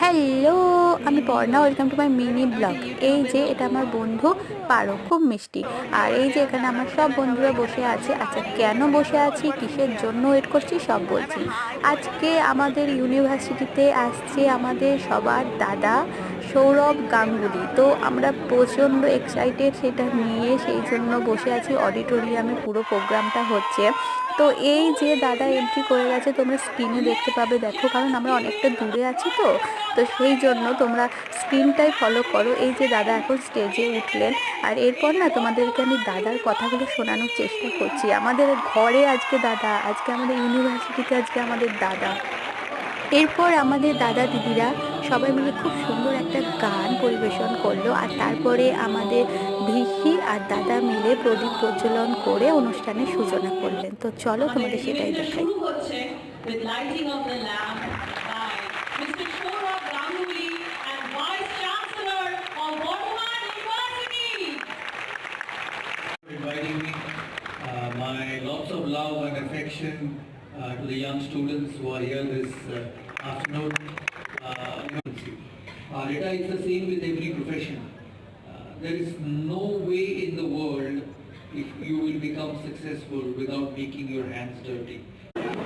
Hello, আমি Parna. Welcome to my mini blog. এই যে এটা আমার বন্ধু পারো, খুব মিষ্টি। আর এই যে এখানে আমার সব বন্ধুরা বসে আছে। আচ্ছা, কেন বসে আছি, কিসের জন্য ওয়েট করছি, সব বলছি। আজকে আমাদের ইউনিভার্সিটিতে আসছে আমাদের সবার দাদা সৌরভ গাঙ্গুলি। তো আমরা প্রচণ্ড এক্সাইটেড সেটা নিয়ে, সেই জন্য বসে আছি অডিটোরিয়ামে। পুরো প্রোগ্রামটা হচ্ছে। তো এই যে দাদা এন্ট্রি করে গেছে, তোমরা স্ক্রিনে দেখতে পাবে, দেখো, কারণ আমরা অনেকটা দূরে আছি। তো তো সেই জন্য তোমরা স্ক্রিনটাই ফলো করো। এই যে দাদা এখন স্টেজে উঠলেন। আর এরপর না তোমাদেরকে আমি দাদার কথাগুলো শোনানোর চেষ্টা করছি। আমাদের ঘরে আজকে দাদা, আজকে আমাদের ইউনিভার্সিটিতে আজকে আমাদের দাদা। এরপর আমাদের দাদা দিদিরা সবাই মিলে খুব সুন্দর একটা গান পরিবেশন করলো। আর তারপরে আমাদের ভিসি আর দাদা মিলে প্রদীপ প্রজ্বলন করে অনুষ্ঠানের সূচনা করলেন। তো চলো তোমাদের সেটাই দেখাই। With lighting of the lamp by Mr. Saurabh Ganguly and Vice Chancellor of Bardhaman University. Inviting me, my lots of love and affection to the young students who are here this afternoon. Rita, it's the same with every profession. There is no way in the world if you will become successful without making your hands dirty.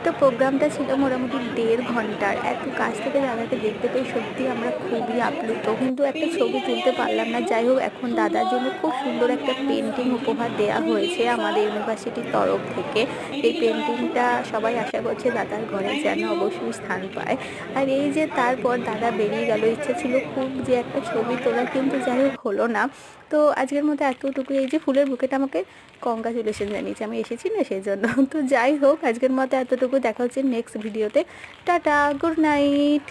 তো প্রোগ্রামটা ছিল মোটামুটি 1.5 ঘন্টার। এত কাছ থেকে দাদাকে দেখতে পেয়ে সত্যি আমরা খুবই আপ্লুত, কিন্তু একটা ছবি তুলতে পারলাম না। যাই হোক, এখন দাদার জন্য খুব সুন্দর একটা পেন্টিং উপহার দেওয়া হয়েছে আমাদের ইউনিভার্সিটির তরফ থেকে। এই পেন্টিংটা সবাই আশা করছে দাদার ঘরে যেন অবশ্যই স্থান পায়। আর এই যে তারপর দাদা বেরিয়ে গেল। ইচ্ছা ছিল খুব যে একটা ছবি তোলা, কিন্তু যাই হোক হলো না। তো আজকের মতো এতটুকু। এই যে ফুলের বুকেটা আমাকে কংগ্রাচুলেশন জানিয়েছি, আমি এসেছি না সেই জন্য। তো যাই হোক, আজকের মতো এতটুকু। দেখা হচ্ছে নেক্সট ভিডিওতে। Tata, good night.